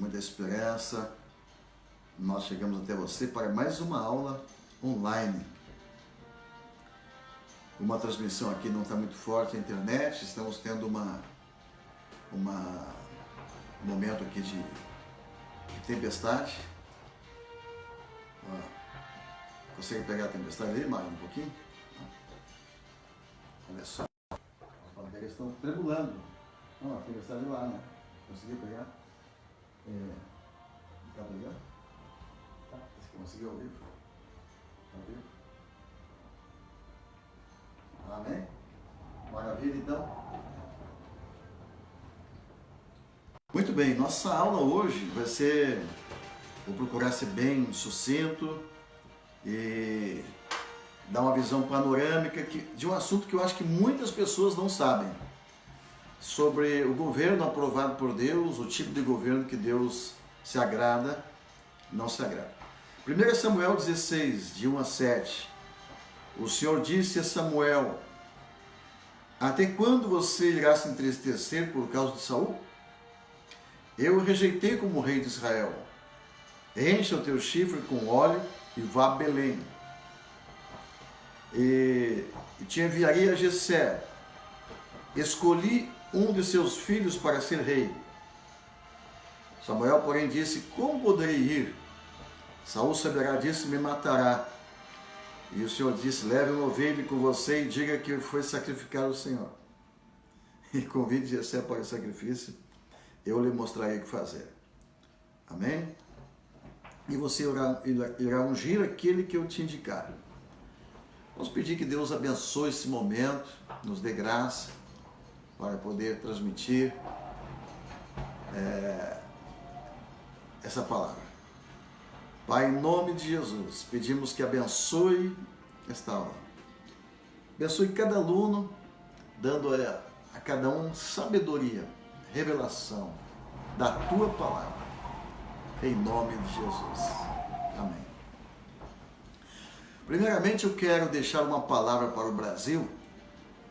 muita esperança, nós chegamos até você para mais uma aula online. Uma transmissão aqui não está muito forte, a internet, estamos tendo um momento aqui de tempestade. Consegue pegar a tempestade ali, Mário, um pouquinho? Olha só, as bandeiras estão tremulando. Não, a tempestade lá, né? Conseguiu pegar? Tá pegando? Tá, você conseguiu ouvir? Ouviu? Amém? Maravilha, então. Muito bem, nossa aula hoje vai ser, vou procurar ser bem sucinto e dar uma visão panorâmica de um assunto que eu acho que muitas pessoas não sabem, sobre o governo aprovado por Deus, o tipo de governo que Deus se agrada, não se agrada. 1 Samuel 16, de 1 a 7, o Senhor disse a Samuel: até quando você irá se entristecer por causa de Saul? Eu o rejeitei como rei de Israel. Encha o teu chifre com óleo e vá a Belém. E te enviarei a Jessé. Escolhi um de seus filhos para ser rei. Samuel, porém, disse: como poderei ir? Saul saberá disso e me matará. E o Senhor disse: leve uma ovelha com você e diga que foi sacrificar ao Senhor. E convide Jessé para o sacrifício, eu lhe mostrarei o que fazer. Amém? E você irá ungir aquele que eu te indicar. Vamos pedir que Deus abençoe esse momento, nos dê graça para poder transmitir essa palavra. Pai, em nome de Jesus, pedimos que abençoe esta aula. Abençoe cada aluno, dando a cada um sabedoria, revelação da Tua palavra. Em nome de Jesus. Amém. Primeiramente, eu quero deixar uma palavra para o Brasil,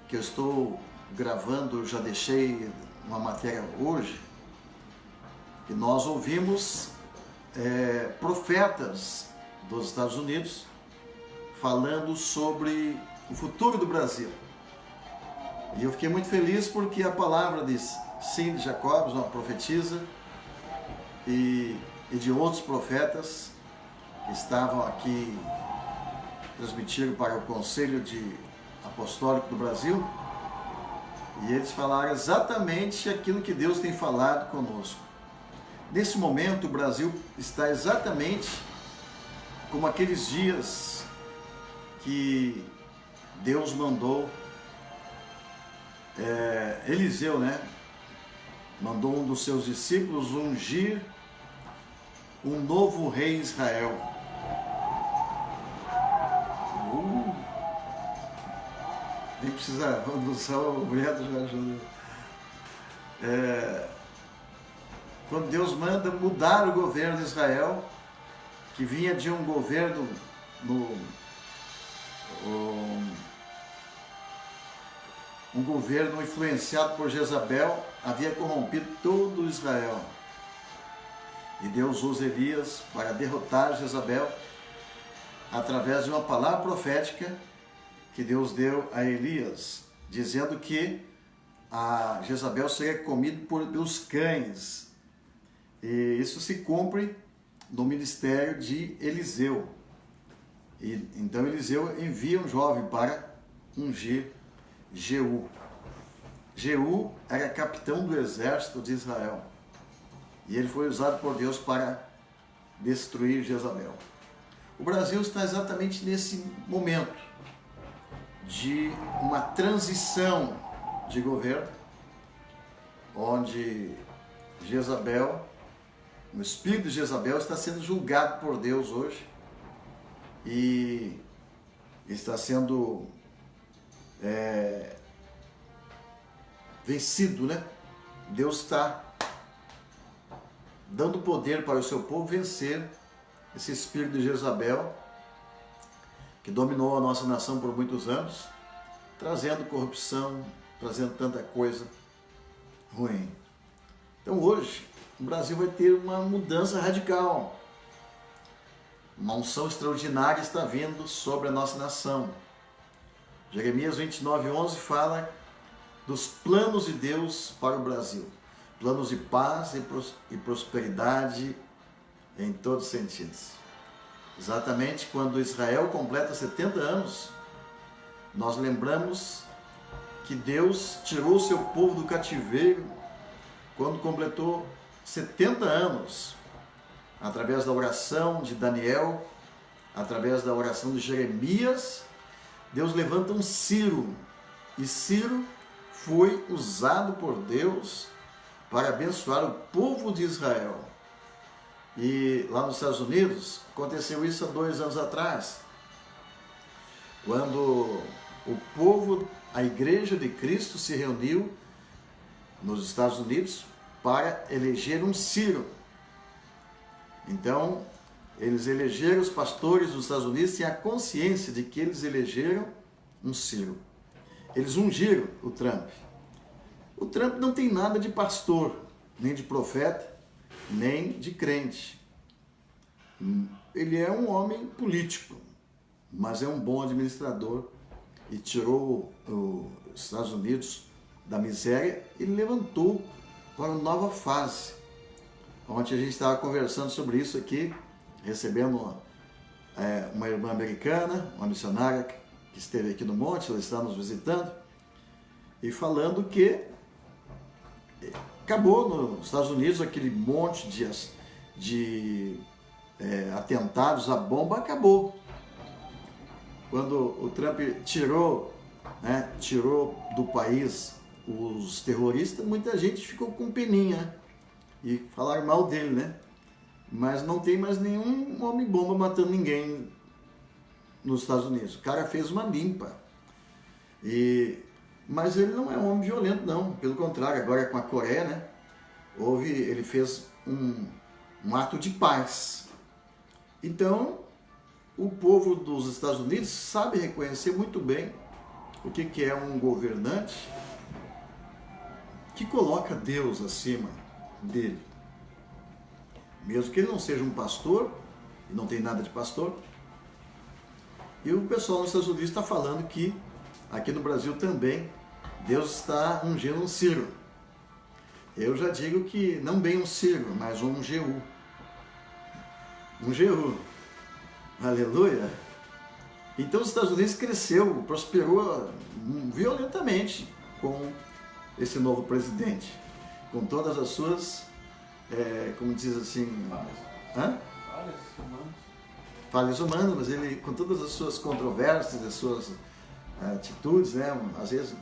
que eu estou gravando, eu já deixei uma matéria hoje, que nós ouvimos profetas dos Estados Unidos falando sobre o futuro do Brasil. E eu fiquei muito feliz porque a palavra de Cindy Jacobs, uma profetisa, e de outros profetas que estavam aqui transmitindo para o Conselho Apostólico do Brasil, e eles falaram exatamente aquilo que Deus tem falado conosco. Nesse momento, o Brasil está exatamente como aqueles dias que Deus mandou Eliseu, né? Mandou um dos seus discípulos ungir um novo rei em Israel. Nem precisa usar o vento, já ajuda. Quando Deus manda mudar o governo de Israel, que vinha de um governo um governo influenciado por Jezabel, havia corrompido todo Israel. E Deus usa Elias para derrotar Jezabel através de uma palavra profética que Deus deu a Elias, dizendo que a Jezabel seria comida pelos cães. E isso se cumpre no ministério de Eliseu. E então Eliseu envia um jovem para ungir Jeú. Jeú era capitão do exército de Israel. E ele foi usado por Deus para destruir Jezabel. O Brasil está exatamente nesse momento de uma transição de governo, onde Jezabel, o espírito de Jezabel está sendo julgado por Deus hoje e está sendo vencido, né? Deus está dando poder para o seu povo vencer esse espírito de Jezabel que dominou a nossa nação por muitos anos, trazendo corrupção, trazendo tanta coisa ruim. Então hoje o Brasil vai ter uma mudança radical. Uma unção extraordinária está vindo sobre a nossa nação. Jeremias 29:11 fala dos planos de Deus para o Brasil. Planos de paz e prosperidade em todos os sentidos. Exatamente quando Israel completa 70 anos, nós lembramos que Deus tirou o seu povo do cativeiro quando completou 70 anos, através da oração de Daniel, através da oração de Jeremias. Deus levanta um Ciro, e Ciro foi usado por Deus para abençoar o povo de Israel. E lá nos Estados Unidos, aconteceu isso há 2 anos atrás, quando o povo, a Igreja de Cristo se reuniu nos Estados Unidos para eleger um Ciro. Então, eles elegeram os pastores dos Estados Unidos e a consciência de que eles elegeram um Ciro. Eles ungiram o Trump. O Trump não tem nada de pastor, nem de profeta, nem de crente. Ele é um homem político, mas é um bom administrador e tirou os Estados Unidos da miséria e levantou para uma nova fase. Ontem a gente estava conversando sobre isso aqui, recebendo uma irmã americana, uma missionária que esteve aqui no monte, ela está nos visitando, e falando que acabou nos Estados Unidos aquele monte de atentados à bomba, acabou. Quando o Trump tirou do país os terroristas, muita gente ficou com peninha e falaram mal dele, né? Mas não tem mais nenhum homem-bomba matando ninguém nos Estados Unidos. O cara fez uma limpa. Mas ele não é um homem violento, não. Pelo contrário, agora com a Coreia, né? Ele fez um ato de paz. Então, o povo dos Estados Unidos sabe reconhecer muito bem o que é um governante que coloca Deus acima dele. Mesmo que ele não seja um pastor, e não tem nada de pastor. E o pessoal nos Estados Unidos está falando que aqui no Brasil também Deus está ungindo um Ciro. Eu já digo que não bem um Ciro, mas um Jeú. Um Jeú. Aleluia! Então os Estados Unidos cresceu, prosperou violentamente com esse novo presidente, com todas as suas, como diz assim, falhas humanas, mas ele, com todas as suas controvérsias, as suas atitudes, né, às vezes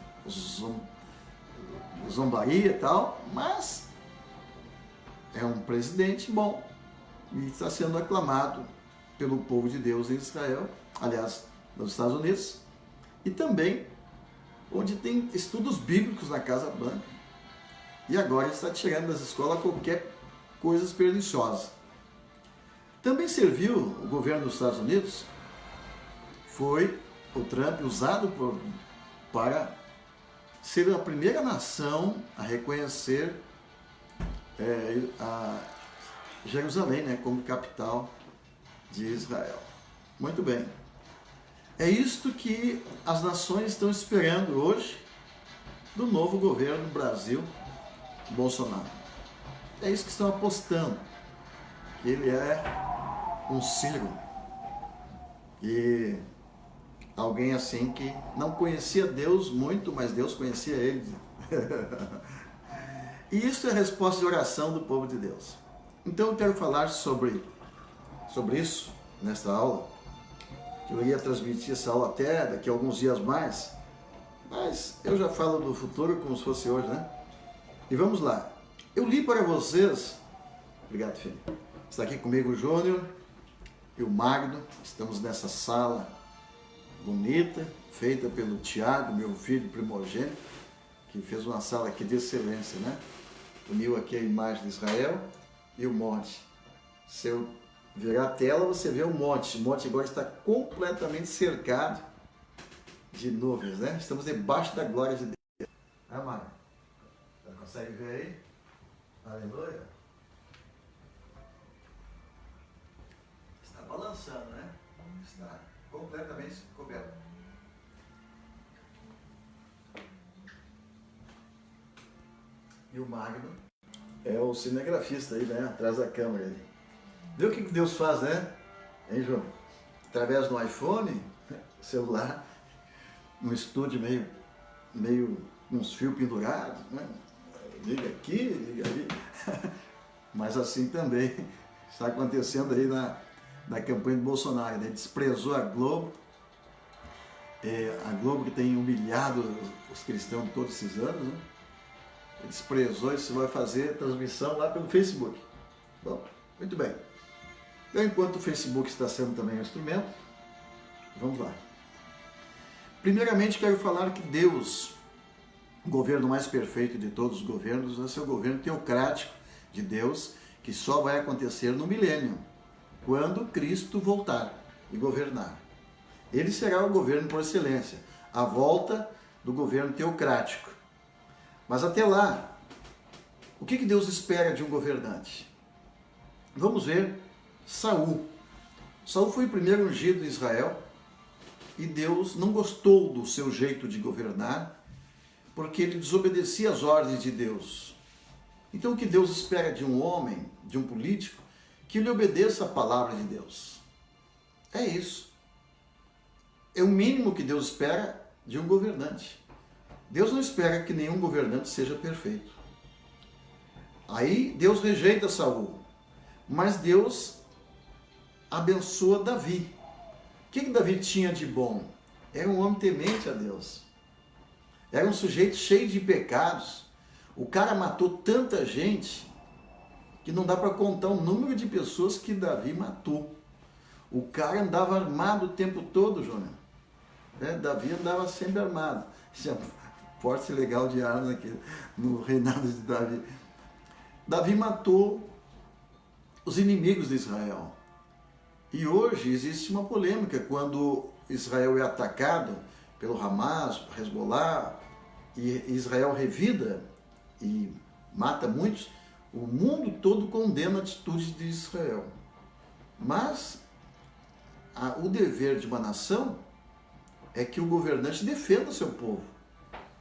zombaria e tal, mas é um presidente bom e está sendo aclamado pelo povo de Deus em Israel, aliás, nos Estados Unidos, e também onde tem estudos bíblicos na Casa Branca. E agora ele está tirando das escolas qualquer coisa perniciosa. Também serviu o governo dos Estados Unidos, foi o Trump usado para ser a primeira nação a reconhecer a Jerusalém, né, como capital de Israel. Muito bem. É isto que as nações estão esperando hoje do novo governo do Brasil, Bolsonaro. É isso que estão apostando. Ele é um Ciro. E alguém assim que não conhecia Deus muito, mas Deus conhecia ele. E isso é a resposta de oração do povo de Deus. Então eu quero falar sobre isso nesta aula. Eu ia transmitir essa aula até daqui a alguns dias mais, mas eu já falo do futuro como se fosse hoje, né? E vamos lá. Eu li para vocês, obrigado, filho. Está aqui comigo o Júnior e o Magno. Estamos nessa sala bonita, feita pelo Tiago, meu filho primogênito, que fez uma sala aqui de excelência, né? Uniu aqui a imagem de Israel e o monte. Se eu virar a tela, você vê o monte. O monte agora está completamente cercado de nuvens, né? Estamos debaixo da glória de Deus. Ah, Magno? Consegue ver aí? Aleluia. Está completamente coberto. E o Magno é o cinegrafista aí, né? Atrás da câmera ali. Viu o que Deus faz, né? Hein, João? Através do iPhone, celular, num estúdio meio uns fios pendurados, né? Liga aqui, liga ali. Mas assim também está acontecendo aí na campanha do Bolsonaro, né? Desprezou a Globo, a Globo que tem humilhado os cristãos de todos esses anos, né? Desprezou e se vai fazer transmissão lá pelo Facebook. Bom, muito bem. Então, enquanto o Facebook está sendo também um instrumento, vamos lá. Primeiramente, quero falar que Deus, o governo mais perfeito de todos os governos, vai ser o governo teocrático de Deus, que só vai acontecer no milênio, quando Cristo voltar e governar. Ele será o governo por excelência, a volta do governo teocrático. Mas até lá, o que Deus espera de um governante? Vamos ver Saul. Saul foi o primeiro ungido de Israel e Deus não gostou do seu jeito de governar porque ele desobedecia às ordens de Deus. Então o que Deus espera de um homem, de um político, que ele obedeça a palavra de Deus. É isso. É o mínimo que Deus espera de um governante. Deus não espera que nenhum governante seja perfeito. Aí Deus rejeita Saul, mas Deus abençoa Davi. O que Davi tinha de bom? Era um homem temente a Deus. Era um sujeito cheio de pecados. O cara matou tanta gente que não dá para contar o número de pessoas que Davi matou. O cara andava armado o tempo todo, Jônia. Davi andava sempre armado. Isso é porte legal de armas aqui no reinado de Davi. Davi matou os inimigos de Israel. E hoje existe uma polêmica quando Israel é atacado pelo Hamas, Hezbollah, e Israel revida e mata muitos, o mundo todo condena a atitude de Israel. Mas o dever de uma nação é que o governante defenda o seu povo.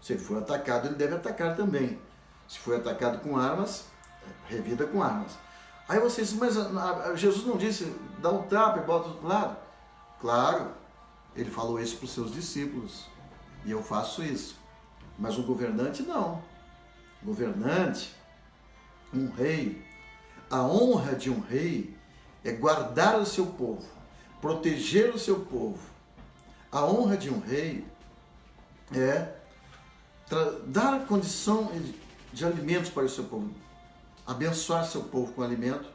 Se ele for atacado, ele deve atacar também. Se for atacado com armas, revida com armas. Aí vocês, mas Jesus não disse, dá um tapa e bota do outro lado? Claro, ele falou isso para os seus discípulos. E eu faço isso. Mas o governante não. Governante, um rei, a honra de um rei é guardar o seu povo, proteger o seu povo. A honra de um rei é dar condição de alimentos para o seu povo, abençoar seu povo com alimento,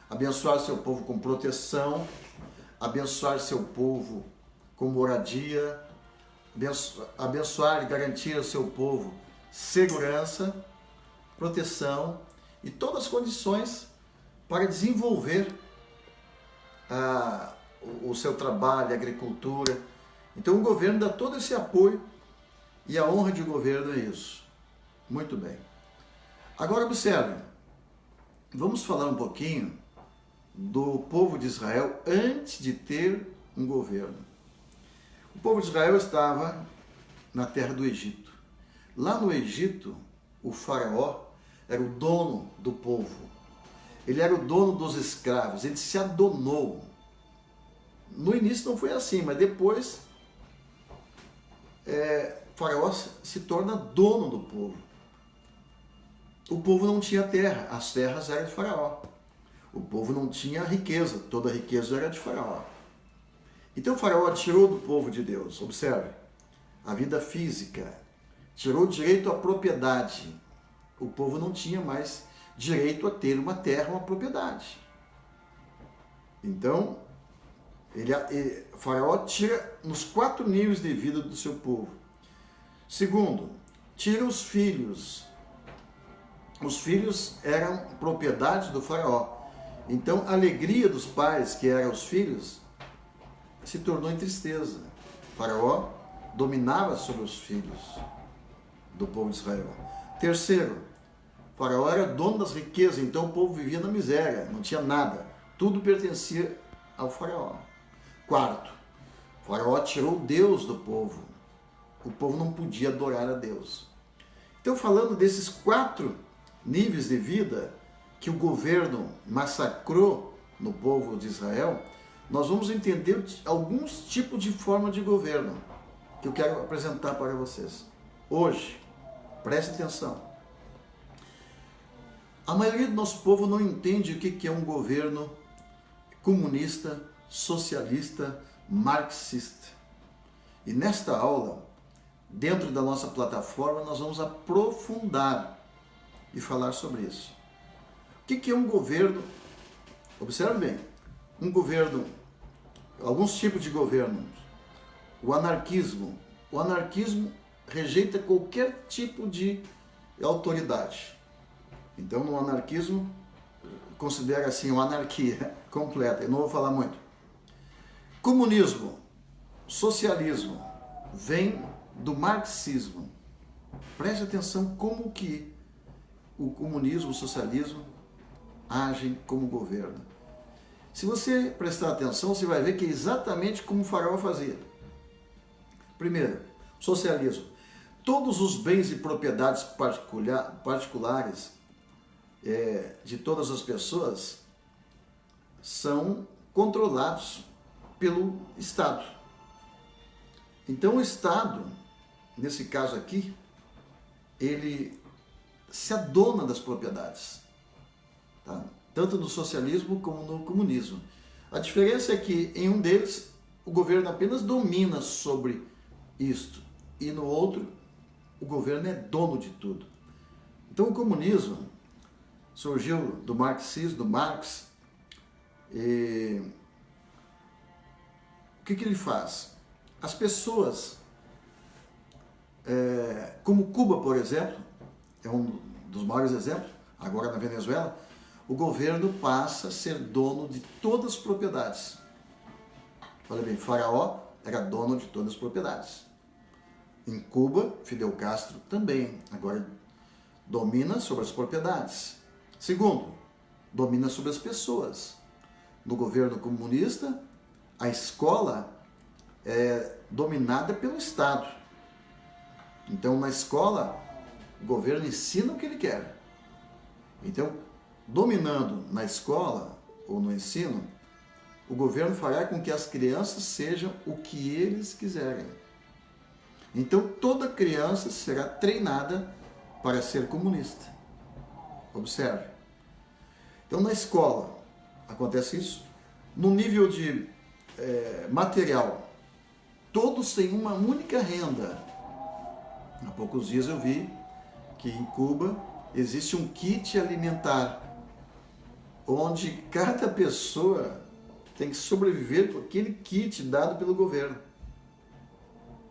abençoar seu povo com proteção, abençoar seu povo com moradia, abençoar e garantir ao seu povo segurança, proteção e todas as condições para desenvolver o seu trabalho, a agricultura. Então o governo dá todo esse apoio e a honra de governo é isso. Muito bem. Agora observe, vamos falar um pouquinho do povo de Israel antes de ter um governo. O povo de Israel estava na terra do Egito. Lá no Egito, o faraó era o dono do povo. Ele era o dono dos escravos, ele se adonou. No início não foi assim, mas depois o faraó se torna dono do povo. O povo não tinha terra, as terras eram de faraó. O povo não tinha riqueza, toda a riqueza era de faraó. Então o faraó tirou do povo de Deus, observe, a vida física, tirou o direito à propriedade. O povo não tinha mais direito a ter uma terra, uma propriedade. Então, o faraó tira nos 4 níveis de vida do seu povo. Segundo, tira os filhos. Os filhos eram propriedade do faraó. Então, a alegria dos pais, que eram os filhos, se tornou em tristeza. O faraó dominava sobre os filhos do povo de Israel. Terceiro, o faraó era dono das riquezas, então o povo vivia na miséria, não tinha nada. Tudo pertencia ao faraó. Quarto, Faraó tirou Deus do povo. O povo não podia adorar a Deus. Então, falando desses 4 níveis de vida que o governo massacrou no povo de Israel, nós vamos entender alguns tipos de forma de governo que eu quero apresentar para vocês. Hoje, preste atenção. A maioria do nosso povo não entende o que é um governo comunista, socialista, marxista. E nesta aula, dentro da nossa plataforma, nós vamos aprofundar e falar sobre isso. O que é um governo? Observe bem, um governo, alguns tipos de governo. O anarquismo. O anarquismo rejeita qualquer tipo de autoridade. Então, no anarquismo, considera assim uma anarquia completa. Eu não vou falar muito. Comunismo, socialismo, vem do marxismo. Preste atenção como que o comunismo, o socialismo agem como governo. Se você prestar atenção, você vai ver que é exatamente como o Faraó fazia. Primeiro, socialismo. Todos os bens e propriedades particulares de todas as pessoas são controlados pelo Estado. Então o Estado, nesse caso aqui, ele se adona das propriedades, tá? Tanto no socialismo como no comunismo. A diferença é que em um deles o governo apenas domina sobre isto e no outro o governo é dono de tudo. Então o comunismo surgiu do marxismo, do Marx. O que ele faz? As pessoas, como Cuba, por exemplo, é um dos maiores exemplos, agora na Venezuela, o governo passa a ser dono de todas as propriedades. Olha bem, Faraó era dono de todas as propriedades. Em Cuba, Fidel Castro também, agora domina sobre as propriedades. Segundo, domina sobre as pessoas. No governo comunista, a escola é dominada pelo Estado. Então, na escola, o governo ensina o que ele quer. Então, dominando na escola ou no ensino, o governo fará com que as crianças sejam o que eles quiserem. Então, toda criança será treinada para ser comunista. Observe. Então, na escola, acontece isso. No nível de material, todos têm uma única renda. Há poucos dias eu vi que em Cuba existe um kit alimentar, onde cada pessoa tem que sobreviver com aquele kit dado pelo governo.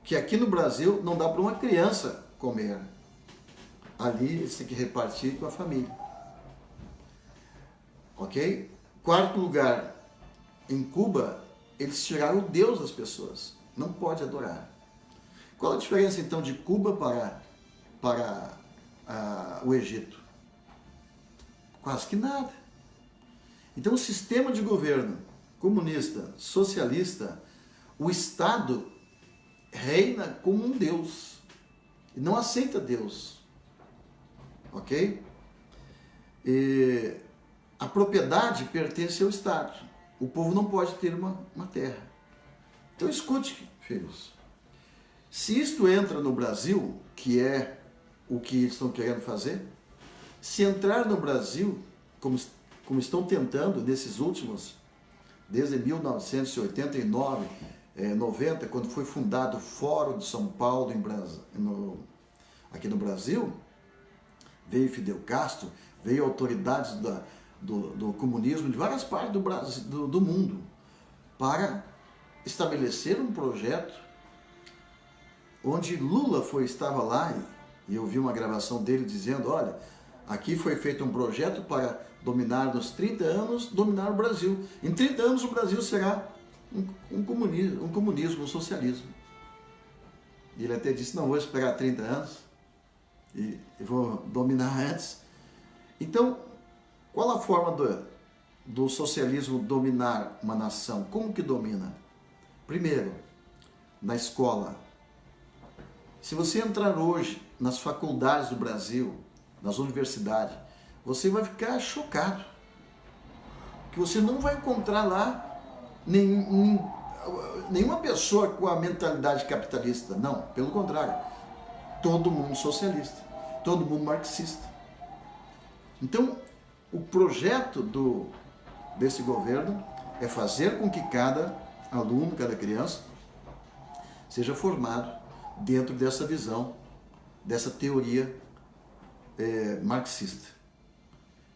Que aqui no Brasil não dá para uma criança comer. Ali eles têm que repartir com a família. Ok? Quarto lugar, em Cuba, eles tiraram o Deus das pessoas. Não pode adorar. Qual a diferença então de Cuba para o Egito? Quase que nada. Então o sistema de governo comunista, socialista, o Estado reina como um Deus e não aceita Deus. Ok? E a propriedade pertence ao Estado. O povo não pode ter uma terra. Então escute, filhos. Se isto entra no Brasil, que é o que eles estão querendo fazer, se entrar no Brasil, como estão tentando nesses últimos, desde 1989, 90, quando foi fundado o Fórum de São Paulo aqui no Brasil, veio Fidel Castro, veio autoridades do comunismo de várias partes do mundo para estabelecer um projeto onde Lula estava lá e eu vi uma gravação dele dizendo, olha, aqui foi feito um projeto para dominar nos 30 anos, dominar o Brasil. Em 30 anos o Brasil será um comunismo, um socialismo. E ele até disse, não, vou esperar 30 anos e vou dominar antes. Então, qual a forma do socialismo dominar uma nação? Como que domina? Primeiro, na escola. Se você entrar hoje nas faculdades do Brasil, nas universidades, você vai ficar chocado. Que você não vai encontrar lá nenhuma pessoa com a mentalidade capitalista. Não, pelo contrário. Todo mundo socialista, todo mundo marxista. Então, o projeto desse governo é fazer com que cada aluno, cada criança, seja formado dentro dessa visão, dessa teoria marxista.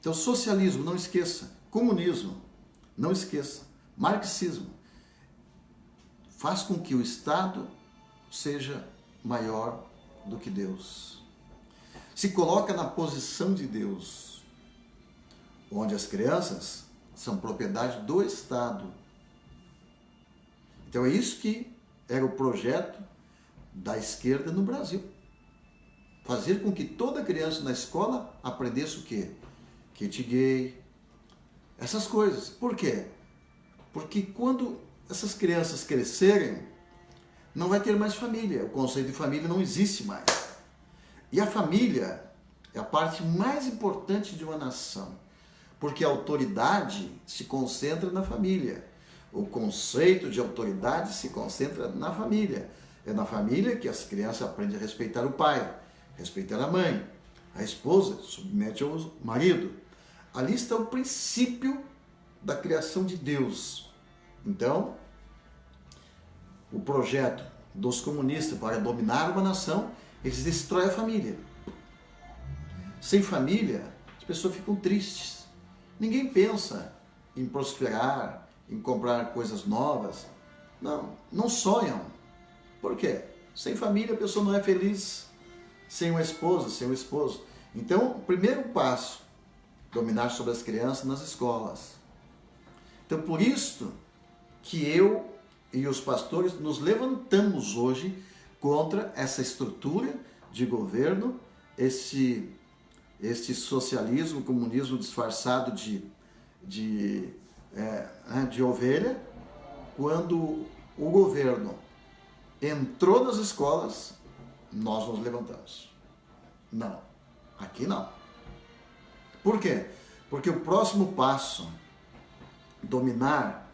Então, socialismo, não esqueça. Comunismo, não esqueça. Marxismo faz com que o Estado seja maior do que Deus. Se coloca na posição de Deus, onde as crianças são propriedade do Estado. Então é isso que era o projeto da esquerda no Brasil. Fazer com que toda criança na escola aprendesse o quê? Kit gay, essas coisas. Por quê? Porque quando essas crianças crescerem, não vai ter mais família. O conceito de família não existe mais. E a família é a parte mais importante de uma nação, porque a autoridade se concentra na família. O conceito de autoridade se concentra na família. É na família que as crianças aprendem a respeitar o pai, respeitar a mãe. A esposa submete ao marido. Ali está o princípio da criação de Deus. Então, o projeto dos comunistas para dominar uma nação, eles destroem a família. Sem família, as pessoas ficam tristes. Ninguém pensa em prosperar, em comprar coisas novas. Não sonham. Por quê? Sem família a pessoa não é feliz. Sem uma esposa, sem um esposo. Então, o primeiro passo, dominar sobre as crianças nas escolas. Então, por isso que eu e os pastores nos levantamos hoje contra essa estrutura de governo, este socialismo, comunismo disfarçado de ovelha. Quando o governo entrou nas escolas, nós nos levantamos. Não, aqui não. Por quê? Porque o próximo passo, dominar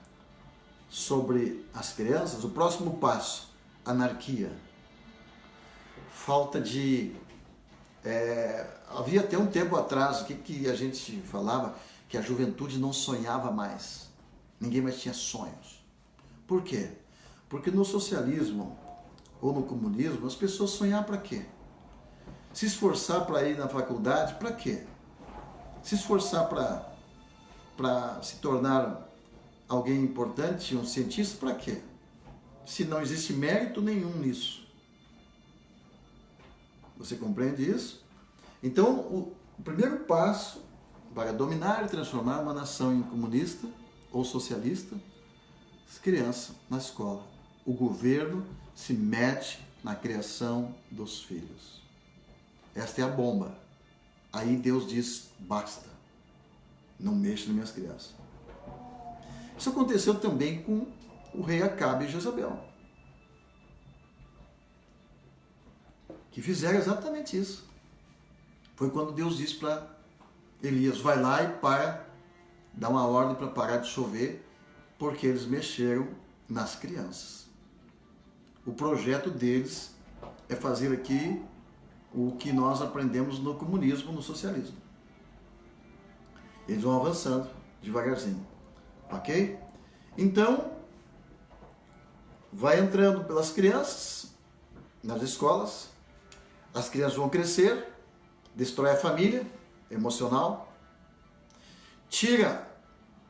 sobre as crianças, o próximo passo, anarquia. Falta de... havia até um tempo atrás, o que a gente falava? Que a juventude não sonhava mais. Ninguém mais tinha sonhos. Por quê? Porque no socialismo ou no comunismo, as pessoas sonhavam para quê? Se esforçar para ir na faculdade, para quê? Se esforçar para se tornar alguém importante, um cientista, para quê? Se não existe mérito nenhum nisso. Você compreende isso? Então, o primeiro passo para dominar e transformar uma nação em comunista ou socialista, as crianças na escola. O governo se mete na criação dos filhos. Esta é a bomba. Aí Deus diz, basta, não mexa nas minhas crianças. Isso aconteceu também com o rei Acabe e Jezabel, que fizeram exatamente isso. Foi quando Deus disse para Elias, vai lá e dá uma ordem para parar de chover, porque eles mexeram nas crianças. O projeto deles é fazer aqui o que nós aprendemos no comunismo, no socialismo. Eles vão avançando devagarzinho, ok? Então, vai entrando pelas crianças, nas escolas, as crianças vão crescer, destrói a família emocional, tira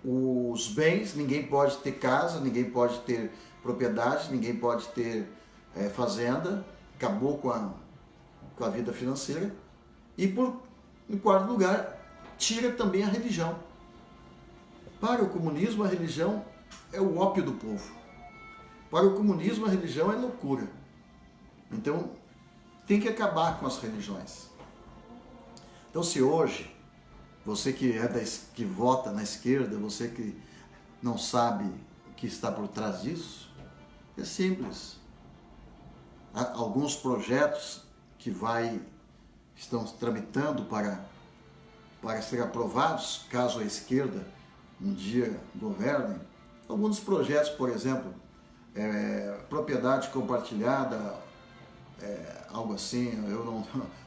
os bens, ninguém pode ter casa, ninguém pode ter propriedade, ninguém pode ter fazenda, acabou com a vida financeira. E em quarto lugar, tira também a religião. Para o comunismo, a religião é o ópio do povo. Para o comunismo, a religião é loucura. Então, tem que acabar com as religiões. Então, se hoje, você que vota na esquerda, você que não sabe o que está por trás disso, é simples. alguns projetos que estão tramitando para ser aprovados, caso a esquerda um dia governe. Alguns projetos, por exemplo, propriedade compartilhada, algo assim, eu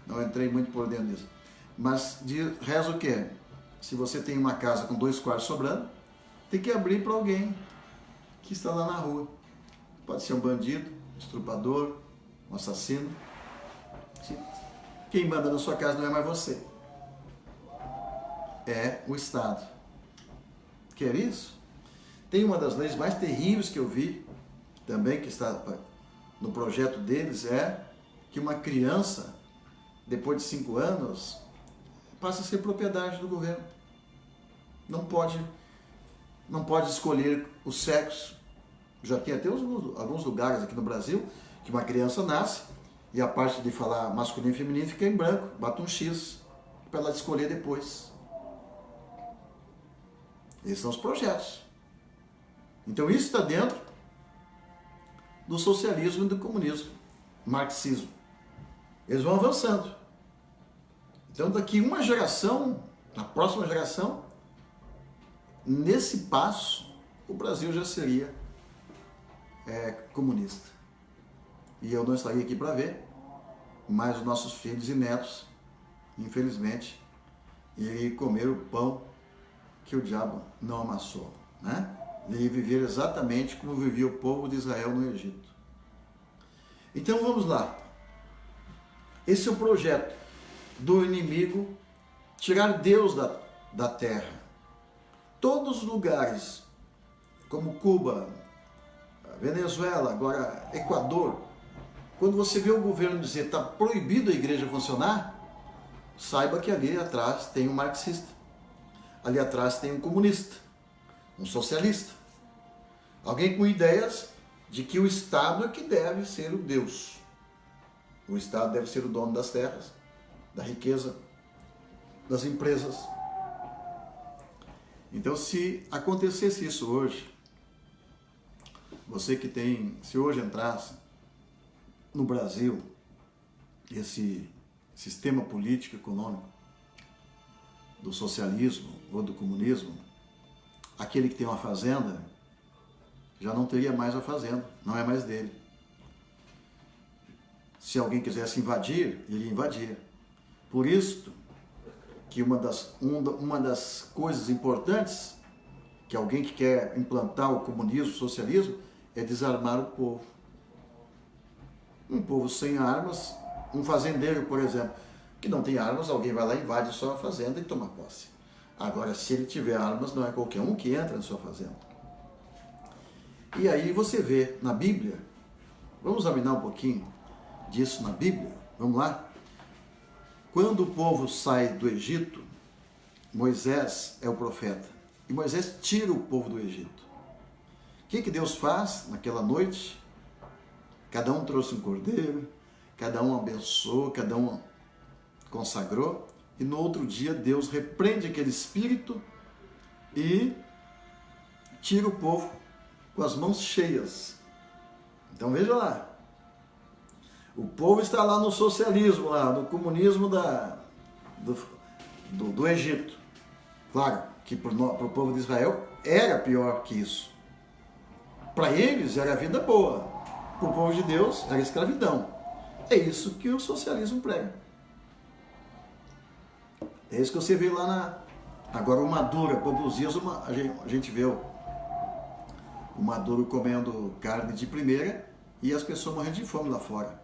não entrei muito por dentro disso. Mas reza o quê? Se você tem uma casa com 2 quartos sobrando, tem que abrir para alguém que está lá na rua. Pode ser um bandido, um estrupador, um assassino. Quem manda na sua casa não é mais você. É o Estado. Quer isso? Tem uma das leis mais terríveis que eu vi, também que está no projeto deles, é que uma criança, depois de 5 anos, passa a ser propriedade do governo. Não pode escolher o sexo. Já tem até alguns lugares aqui no Brasil que uma criança nasce e a parte de falar masculino e feminino fica em branco, bate um X para ela escolher depois. Esses são os projetos. Então isso está dentro do socialismo e do comunismo, marxismo. Eles vão avançando. Então daqui uma geração, na próxima geração, nesse passo, o Brasil já seria comunista. E eu não estaria aqui para ver, mas os nossos filhos e netos, infelizmente, iriam comer o pão que o diabo não amassou, né? E viver exatamente como vivia o povo de Israel no Egito. Então vamos lá. Esse é o projeto do inimigo, tirar Deus da terra. Todos os lugares, como Cuba, Venezuela, agora Equador, quando você vê o governo dizer está proibido a igreja funcionar, saiba que ali atrás tem um marxista, ali atrás tem um comunista, um socialista, alguém com ideias de que o Estado é que deve ser o Deus. O Estado deve ser o dono das terras, da riqueza, das empresas. Então, se acontecesse isso hoje, se hoje entrasse no Brasil esse sistema político econômico do socialismo ou do comunismo, aquele que tem uma fazenda já não teria mais a fazenda, não é mais dele. Se alguém quisesse invadir, ele ia invadir. Por isso que uma das coisas importantes que alguém que quer implantar o comunismo, o socialismo, é desarmar o povo. Um povo sem armas, um fazendeiro, por exemplo, que não tem armas, alguém vai lá, invade sua fazenda e toma posse. Agora, se ele tiver armas, não é qualquer um que entra na sua fazenda. E aí você vê na Bíblia, vamos examinar um pouquinho disso na Bíblia, vamos lá? Quando o povo sai do Egito, Moisés é o profeta, e Moisés tira o povo do Egito. O que Deus faz naquela noite? Cada um trouxe um cordeiro, cada um abençoou, cada um consagrou, e no outro dia Deus repreende aquele espírito e tira o povo com as mãos cheias. Então veja lá, o povo está lá no socialismo, lá no comunismo do Egito. Claro que para o povo de Israel era pior que isso. Para eles era a vida boa, para o povo de Deus era a escravidão. É isso que o socialismo prega. É isso que você vê lá Agora o Maduro, poucos dias a gente vê o Maduro comendo carne de primeira e as pessoas morrendo de fome lá fora.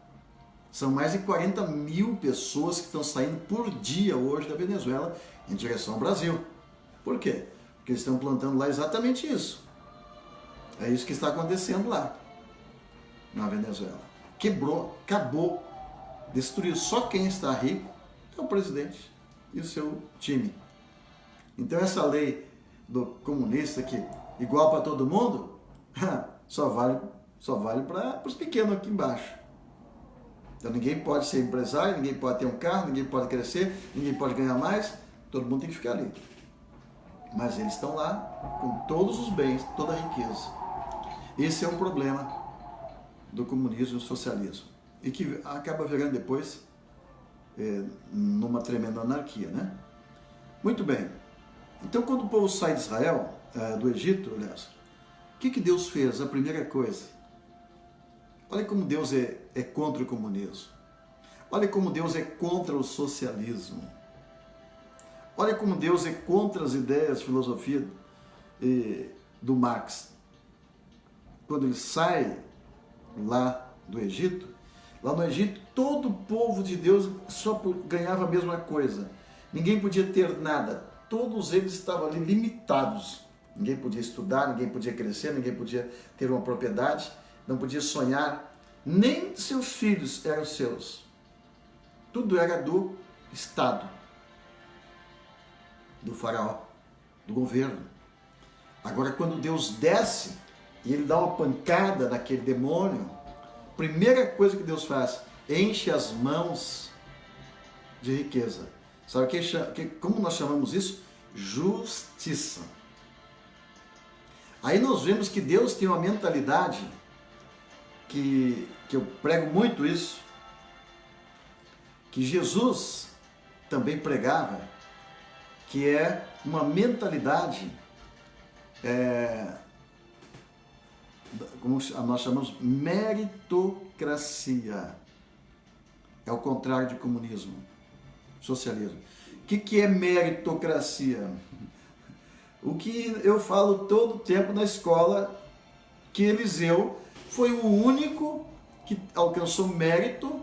São mais de 40 mil pessoas que estão saindo por dia hoje da Venezuela em direção ao Brasil. Por quê? Porque eles estão plantando lá exatamente isso. É isso que está acontecendo lá, na Venezuela. Quebrou, acabou, destruiu. Só quem está rico é o presidente e o seu time. Então essa lei do comunista que igual para todo mundo, só vale para os pequenos aqui embaixo. Então ninguém pode ser empresário, ninguém pode ter um carro, ninguém pode crescer, ninguém pode ganhar mais, todo mundo tem que ficar ali. Mas eles estão lá com todos os bens, toda a riqueza. Esse é um problema do comunismo e do socialismo. e que acaba virando depois numa tremenda anarquia, né? Muito bem. Então, quando o povo sai de Israel, do Egito, aliás, o que Deus fez? A primeira coisa. Olha como Deus é contra o comunismo. Olha como Deus é contra o socialismo. Olha como Deus é contra as ideias, filosofia do Marx. Quando ele sai lá do Egito, lá no Egito, todo o povo de Deus só ganhava a mesma coisa. Ninguém podia ter nada. Todos eles estavam ali limitados. Ninguém podia estudar, ninguém podia crescer, ninguém podia ter uma propriedade, não podia sonhar. Nem seus filhos eram seus. Tudo era do Estado, do faraó, do governo. Agora, quando Deus desce e ele dá uma pancada naquele demônio, a primeira coisa que Deus faz, enche as mãos de riqueza. Sabe como nós chamamos isso? Justiça. Aí nós vemos que Deus tem uma mentalidade que eu prego muito isso, que Jesus também pregava, que é uma mentalidade, como nós chamamos, meritocracia. É o contrário de comunismo, socialismo. O que é meritocracia? O que eu falo todo o tempo na escola, que Eliseu foi o único que alcançou mérito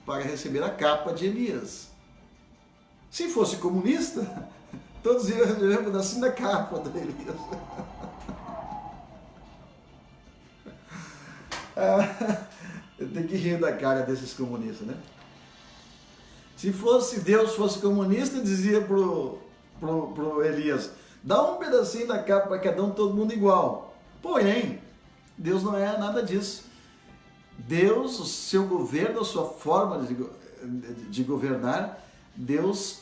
para receber a capa de Elias. Se fosse comunista, todos iam receber um pedacinho da capa de Elias. Eu tenho que rir da cara desses comunistas, né? Se Deus fosse comunista, dizia pro Elias, dá um pedacinho da capa para cada um, todo mundo igual. Porém, Deus não é nada disso. Deus, o seu governo, a sua forma de governar, Deus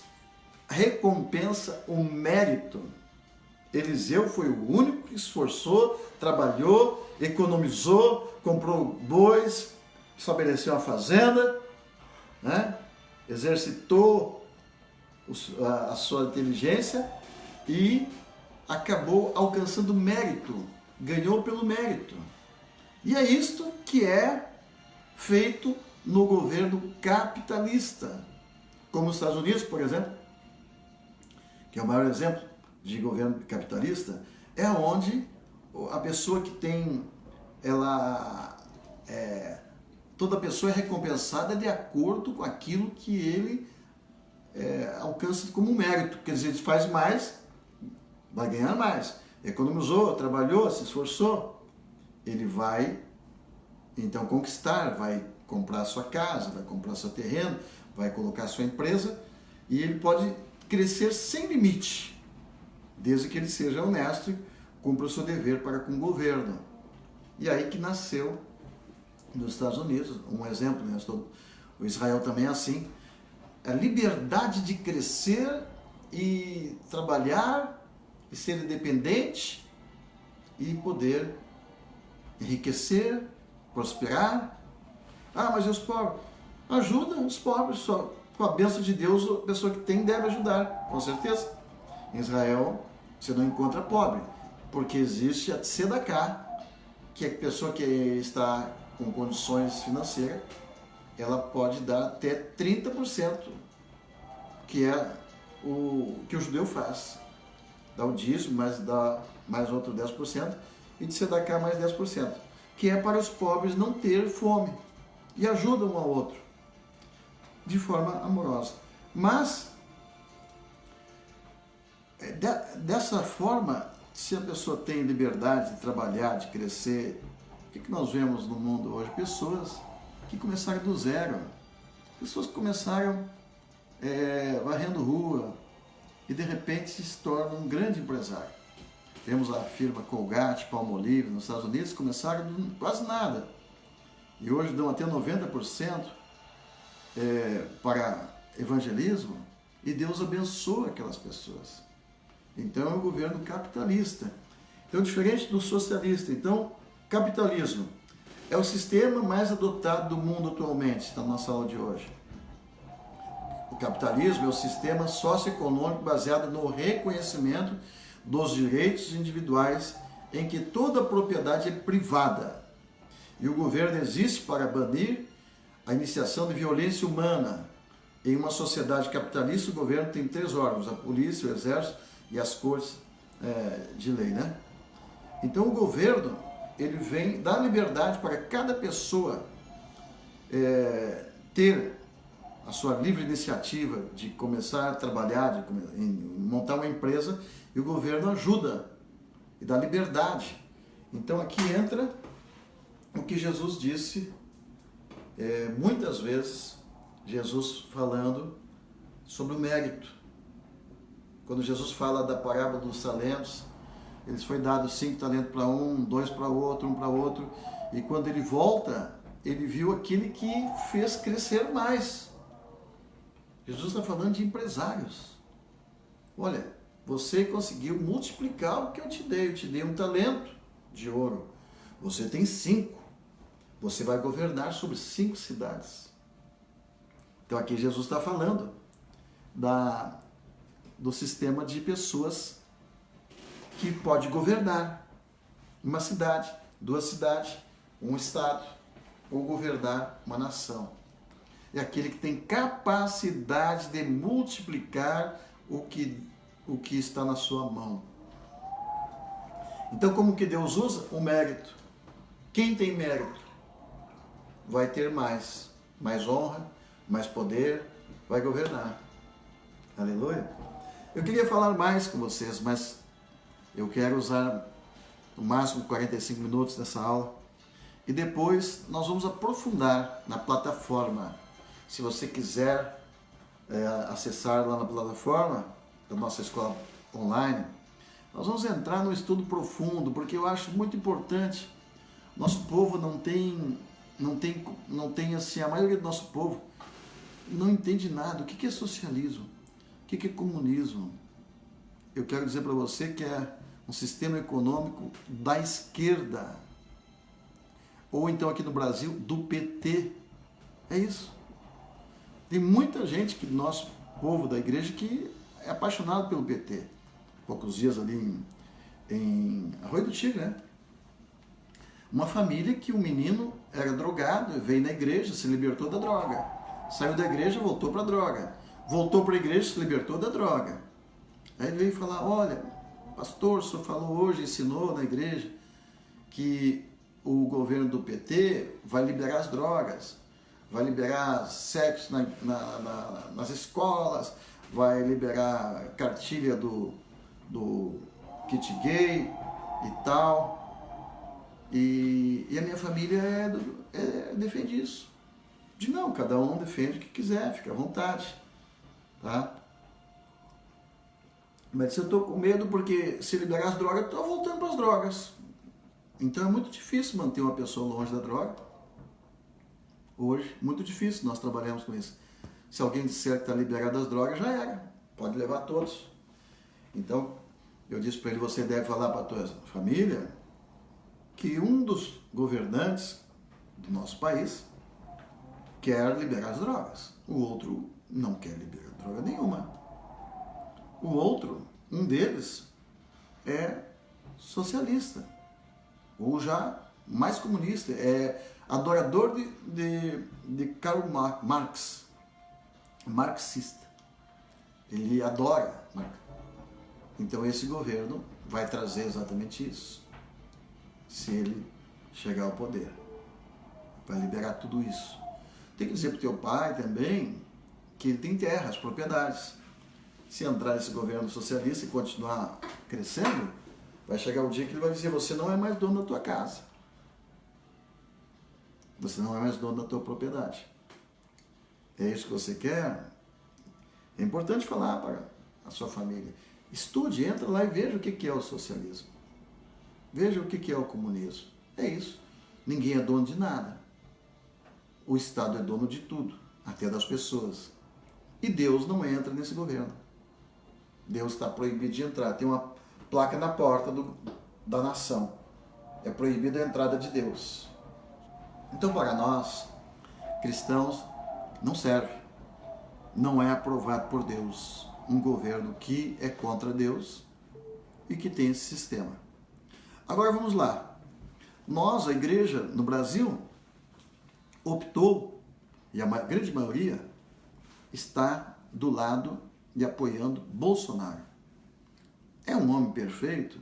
recompensa o mérito. Eliseu foi o único que esforçou, trabalhou, economizou, comprou bois, estabeleceu uma fazenda, né? Exercitou a sua inteligência e acabou alcançando mérito, ganhou pelo mérito. E é isto que é feito no governo capitalista, como os Estados Unidos, por exemplo, que é o maior exemplo de governo capitalista, é onde a pessoa que tem, toda pessoa é recompensada de acordo com aquilo que ele alcança como mérito. Quer dizer, ele faz mais, vai ganhar mais. Economizou, trabalhou, se esforçou, ele vai então conquistar, vai comprar sua casa, vai comprar seu terreno, vai colocar sua empresa e ele pode crescer sem limite, desde que ele seja honesto e cumpra o seu dever para com o governo. E aí que nasceu nos Estados Unidos, um exemplo, né? O Israel também é assim, a liberdade de crescer e trabalhar e ser independente e poder enriquecer, prosperar. Ah, mas e os pobres? Ajuda os pobres, só com a bênção de Deus, a pessoa que tem deve ajudar, com certeza. Em Israel, você não encontra pobre, porque existe a tzedakah, que a pessoa que está com condições financeiras, ela pode dar até 30%, que é o que o judeu faz. Dá o dízimo, mas dá mais outro 10%, e de tzedakah mais 10%, que é para os pobres não ter fome, e ajuda um ao outro, de forma amorosa. Mas, dessa forma, se a pessoa tem liberdade de trabalhar, de crescer, o que nós vemos no mundo hoje? Pessoas que começaram do zero, pessoas que começaram varrendo rua e de repente se tornam um grande empresário. Temos a firma Colgate, Palmolive nos Estados Unidos, começaram do quase nada e hoje dão até 90% para evangelismo, e Deus abençoa aquelas pessoas. Então é um governo capitalista. Então, diferente do socialista. Então, capitalismo. É o sistema mais adotado do mundo atualmente, na nossa aula de hoje. O capitalismo é o sistema socioeconômico baseado no reconhecimento dos direitos individuais, em que toda propriedade é privada. E o governo existe para banir a iniciação de violência humana. Em uma sociedade capitalista, o governo tem 3 órgãos: a polícia, o exército e as cortes de lei, né? Então o governo, ele vem dar liberdade para cada pessoa ter a sua livre iniciativa de começar a trabalhar, de montar uma empresa, e o governo ajuda e dá liberdade. Então aqui entra o que Jesus disse muitas vezes, Jesus falando sobre o mérito. Quando Jesus fala da parábola dos talentos, eles foi dado 5 talentos para um, 2 para outro, 1 para outro, e quando ele volta, ele viu aquele que fez crescer mais. Jesus está falando de empresários. Olha, você conseguiu multiplicar o que eu te dei 1 talento de ouro, você tem 5, você vai governar sobre 5 cidades. Então aqui Jesus está falando do sistema de pessoas que pode governar uma cidade, 2 cidades, um estado, ou governar uma nação. É aquele que tem capacidade de multiplicar o que está na sua mão. Então, como que Deus usa? O mérito. Quem tem mérito vai ter mais honra, mais poder, vai governar. Aleluia. Eu queria falar mais com vocês, mas eu quero usar no máximo 45 minutos nessa aula. E depois nós vamos aprofundar na plataforma. Se você quiser acessar lá na plataforma da nossa escola online, nós vamos entrar num estudo profundo, porque eu acho muito importante. Nosso povo não tem assim, a maioria do nosso povo não entende nada. O que é socialismo? O que é comunismo? Eu quero dizer para você que é um sistema econômico da esquerda. Ou então aqui no Brasil, do PT. É isso. Tem muita gente que nosso povo da igreja que é apaixonado pelo PT. Poucos dias ali em Arroio do Tigre, né? Uma família que o menino era drogado, veio na igreja, se libertou da droga. Saiu da igreja, voltou para a droga. Voltou para a igreja, se libertou da droga. Aí ele veio falar: olha, pastor, o senhor falou hoje, ensinou na igreja que o governo do PT vai liberar as drogas, vai liberar sexo nas escolas, vai liberar cartilha do kit gay e tal. E a minha família defende isso. Não, cada um defende o que quiser, fica à vontade. Tá? Mas se eu estou com medo porque se liberar as drogas, eu estou voltando para as drogas. Então é muito difícil manter uma pessoa longe da droga. Hoje, muito difícil, nós trabalhamos com isso. Se alguém disser que está liberado das drogas, já era. Pode levar todos. Então, eu disse para ele: você deve falar para a tua família que um dos governantes do nosso país quer liberar as drogas. O outro não quer liberar droga nenhuma. O outro, um deles, é socialista. Ou já mais comunista, é adorador de Karl Marx, marxista. Ele adora Marx. Então esse governo vai trazer exatamente isso, se ele chegar ao poder. Vai liberar tudo isso. Tem que dizer para o teu pai também que ele tem terras, propriedades. Se entrar nesse governo socialista e continuar crescendo, vai chegar o dia que ele vai dizer: você não é mais dono da tua casa. Você não é mais dono da tua propriedade. É isso que você quer? É importante falar para a sua família. Estude, entra lá e veja o que é o socialismo. Veja o que é o comunismo. É isso. Ninguém é dono de nada. O Estado é dono de tudo, até das pessoas. E Deus não entra nesse governo. Deus está proibido de entrar. Tem uma placa na porta da nação. É proibida a entrada de Deus. Então, para nós, cristãos, não serve. Não é aprovado por Deus um governo que é contra Deus e que tem esse sistema. Agora vamos lá. Nós, a igreja no Brasil, optou, e a grande maioria está do lado e apoiando Bolsonaro. É um homem perfeito?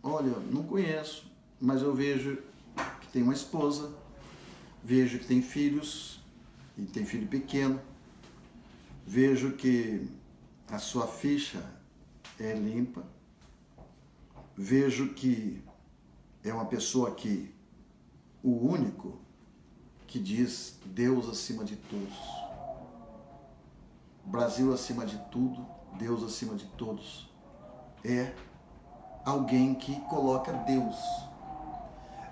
Olha, não conheço, mas eu vejo que tem uma esposa, vejo que tem filhos, e tem filho pequeno, vejo que a sua ficha é limpa, vejo que é uma pessoa que, o único que diz Deus acima de todos, Brasil acima de tudo, Deus acima de todos, é alguém que coloca Deus.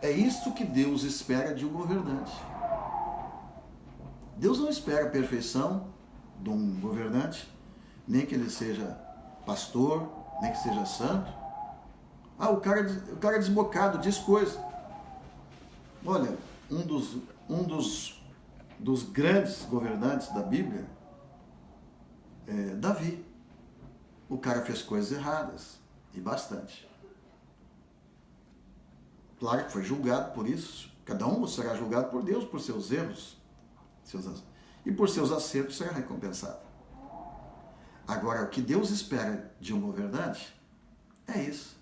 É isso que Deus espera de um governante. Deus não espera a perfeição de um governante, nem que ele seja pastor, nem que seja santo. Ah, o cara é desbocado, diz coisa. Olha, um dos grandes governantes da Bíblia é Davi. O cara fez coisas erradas, e bastante. Claro que foi julgado por isso. Cada um será julgado por Deus por seus erros. E por seus acertos será recompensado. Agora, o que Deus espera de um governante é isso.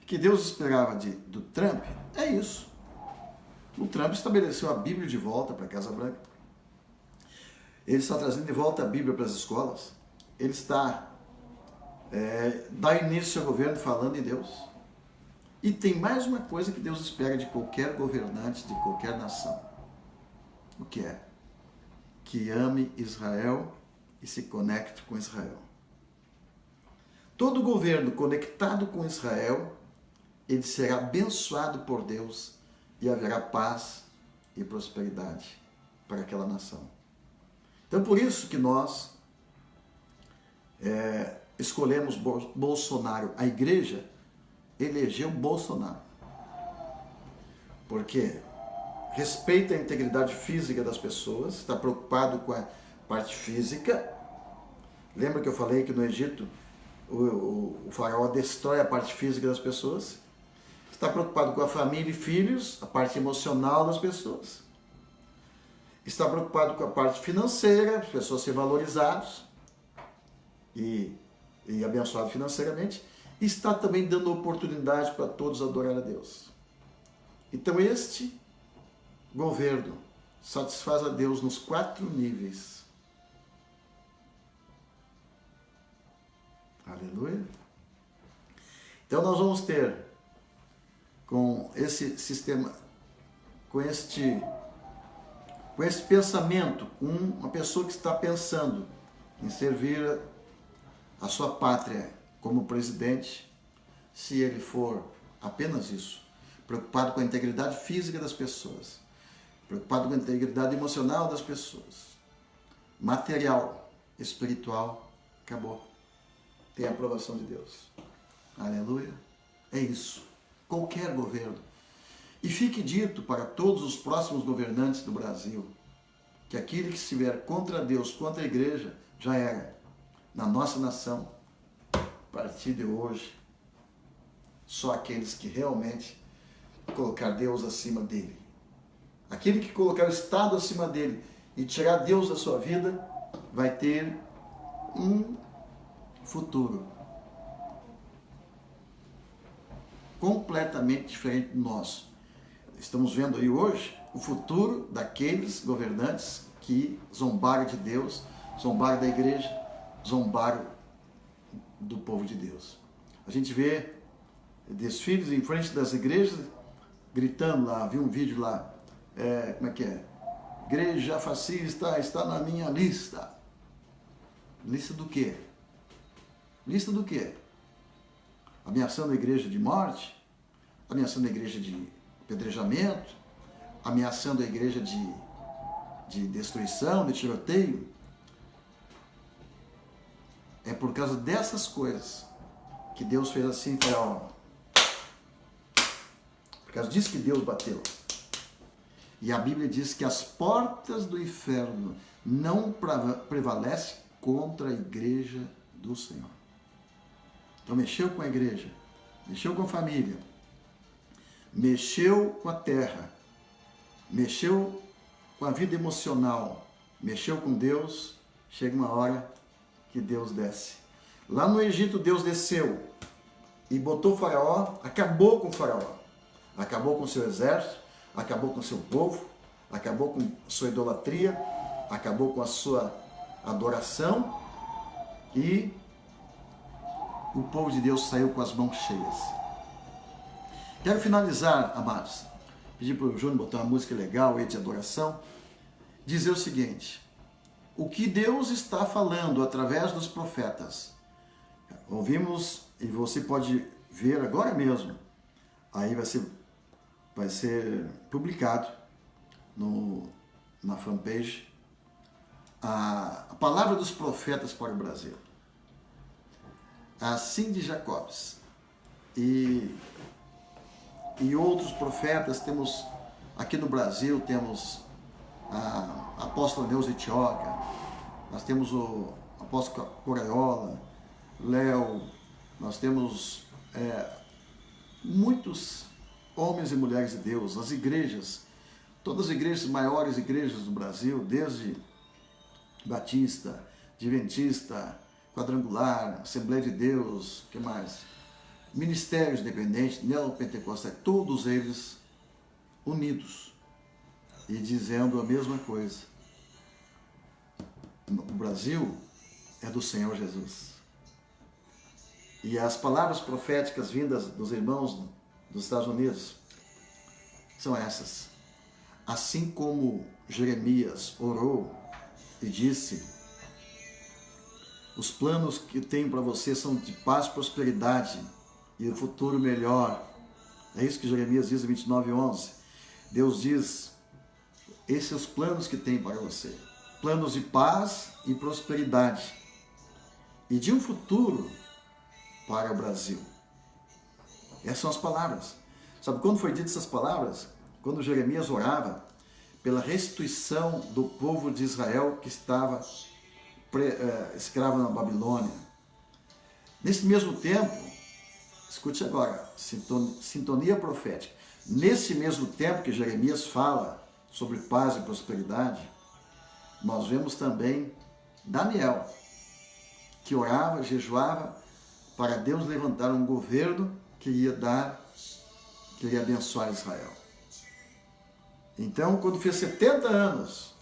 O que Deus esperava do Trump é isso. O Trump estabeleceu a Bíblia de volta para a Casa Branca. Ele está trazendo de volta a Bíblia para as escolas. Ele está dá início ao governo falando em Deus. E tem mais uma coisa que Deus espera de qualquer governante, de qualquer nação. O que é? Que ame Israel e se conecte com Israel. Todo governo conectado com Israel, ele será abençoado por Deus e haverá paz e prosperidade para aquela nação. Então, por isso que nós escolhemos Bolsonaro. A igreja elegeu Bolsonaro. Porque respeita a integridade física das pessoas, está preocupado com a parte física. Lembra que eu falei que no Egito o faraó destrói a parte física das pessoas? Está preocupado com a família e filhos, a parte emocional das pessoas. Está preocupado com a parte financeira, as pessoas serem valorizadas e abençoados financeiramente. E está também dando oportunidade para todos adorar a Deus. Então este governo satisfaz a Deus nos 4 níveis. Aleluia. Então nós vamos ter, com esse sistema, com este pensamento, uma pessoa que está pensando em servir a sua pátria como presidente, se ele for apenas isso, preocupado com a integridade física das pessoas, preocupado com a integridade emocional das pessoas, material, espiritual, acabou. Tem a aprovação de Deus. Aleluia. É isso. Qualquer governo. E fique dito para todos os próximos governantes do Brasil que aquele que estiver contra Deus, contra a igreja, já era. Na nossa nação, a partir de hoje, só aqueles que realmente colocar Deus acima dele. Aquele que colocar o Estado acima dele e tirar Deus da sua vida, vai ter um futuro completamente diferente do nosso. Estamos vendo aí hoje o futuro daqueles governantes que zombaram de Deus, zombaram da igreja, zombaram do povo de Deus. A gente vê desfiles em frente das igrejas, gritando lá, vi um vídeo lá, como é que é? Igreja fascista está na minha lista. Lista do quê? Lista do quê? Ameaçando a igreja de morte? Ameaçando a igreja de apedrejamento? Ameaçando a igreja de destruição, de tiroteio? É por causa dessas coisas que Deus fez assim, ó. Por causa disso que Deus bateu. E a Bíblia diz que as portas do inferno não prevalecem contra a igreja do Senhor. Então mexeu com a igreja, mexeu com a família, mexeu com a terra, mexeu com a vida emocional, mexeu com Deus, chega uma hora que Deus desce. Lá no Egito Deus desceu e botou o faraó, acabou com o faraó, acabou com o seu exército, acabou com o seu povo, acabou com sua idolatria, acabou com a sua adoração e o povo de Deus saiu com as mãos cheias. Quero finalizar, amados, pedir para o Júnior botar uma música legal aí de adoração, dizer o seguinte: o que Deus está falando através dos profetas, ouvimos e você pode ver agora mesmo, aí vai ser publicado na fanpage, a palavra dos profetas para o Brasil. A Cindy Jacobs e outros profetas, temos aqui no Brasil, temos a apóstola Neuza Itioca, nós temos o apóstolo Coraiola, Léo, nós temos muitos homens e mulheres de Deus, as igrejas, todas as igrejas, maiores igrejas do Brasil, desde Batista, Adventista, Quadrangular, Assembleia de Deus, que mais? Ministérios independentes, neopentecostais, todos eles unidos e dizendo a mesma coisa. O Brasil é do Senhor Jesus. E as palavras proféticas vindas dos irmãos dos Estados Unidos são essas. Assim como Jeremias orou e disse: os planos que tenho para você são de paz, prosperidade e o futuro melhor. É isso que Jeremias diz em 29:11. Deus diz: esses são os planos que tem para você. Planos de paz e prosperidade. E de um futuro para o Brasil. Essas são as palavras. Sabe quando foi dito essas palavras? Quando Jeremias orava pela restituição do povo de Israel que estava escravo na Babilônia. Nesse mesmo tempo, escute agora, sintonia profética. Nesse mesmo tempo que Jeremias fala sobre paz e prosperidade, nós vemos também Daniel, que orava, jejuava, para Deus levantar um governo que iria abençoar Israel. Então, quando fez 70 anos,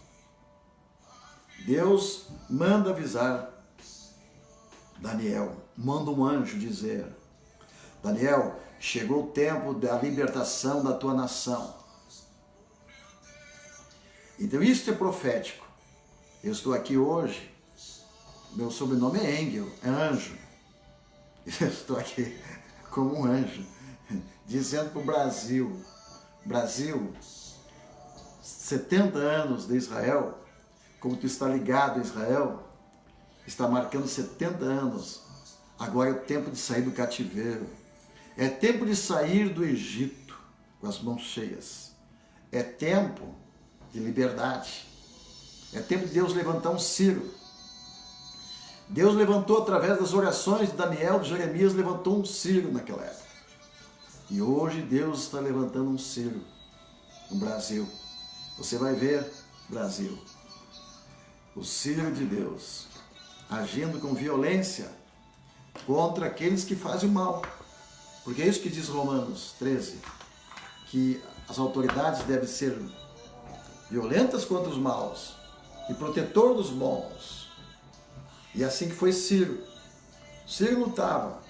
Deus manda avisar Daniel, manda um anjo dizer: Daniel, chegou o tempo da libertação da tua nação. Então isso é profético. Eu estou aqui hoje, meu sobrenome é Engel, é anjo. Eu estou aqui como um anjo, dizendo para o Brasil, 70 anos de Israel, como tu está ligado a Israel, está marcando 70 anos. Agora é o tempo de sair do cativeiro. É tempo de sair do Egito com as mãos cheias. É tempo de liberdade. É tempo de Deus levantar um Ciro. Deus levantou através das orações de Daniel, de Jeremias, levantou um Ciro naquela época. E hoje Deus está levantando um Ciro no Brasil. Você vai ver, Brasil, o Ciro de Deus agindo com violência contra aqueles que fazem o mal. Porque é isso que diz Romanos 13, que as autoridades devem ser violentas contra os maus e protetor dos bons. E assim que foi Ciro. Ciro lutava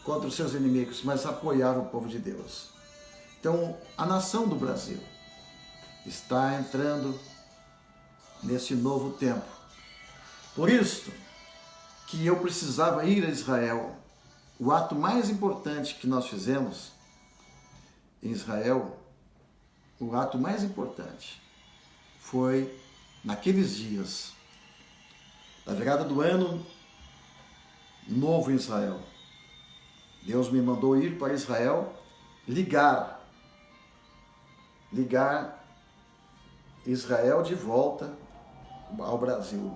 contra os seus inimigos, mas apoiava o povo de Deus. Então, a nação do Brasil está entrando nesse novo tempo. Por isso que eu precisava ir a Israel. O ato mais importante que nós fizemos em Israel, o ato mais importante foi naqueles dias da virada do ano novo em Israel. Deus me mandou ir para Israel, ligar Israel de volta ao Brasil.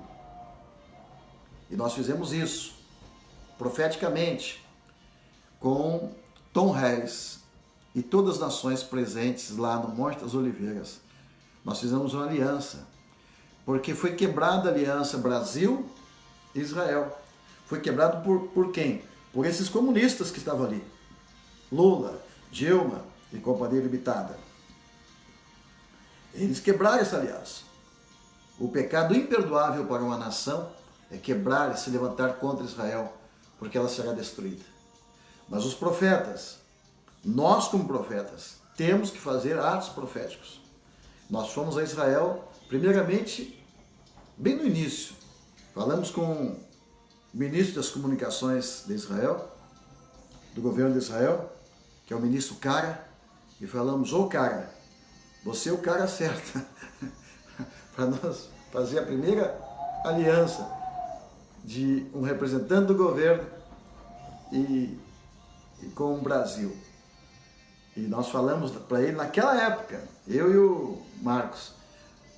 E nós fizemos isso profeticamente com Tom Reis e todas as nações presentes lá no Monte das Oliveiras. Nós fizemos uma aliança, porque foi quebrada a aliança Brasil e Israel. Foi quebrado por quem? Por esses comunistas que estavam ali. Lula, Dilma e Companhia Limitada. Eles quebraram essa aliança. O pecado imperdoável para uma nação é quebrar e se levantar contra Israel, porque ela será destruída. Mas os profetas, nós como profetas, temos que fazer atos proféticos. Nós fomos a Israel, primeiramente, bem no início. Falamos com o ministro das comunicações de Israel, do governo de Israel, que é o ministro Cara, e falamos: ô Cara, você é o cara certo para nós fazer a primeira aliança de um representante do governo e com o Brasil. E nós falamos para ele naquela época, eu e o Marcos.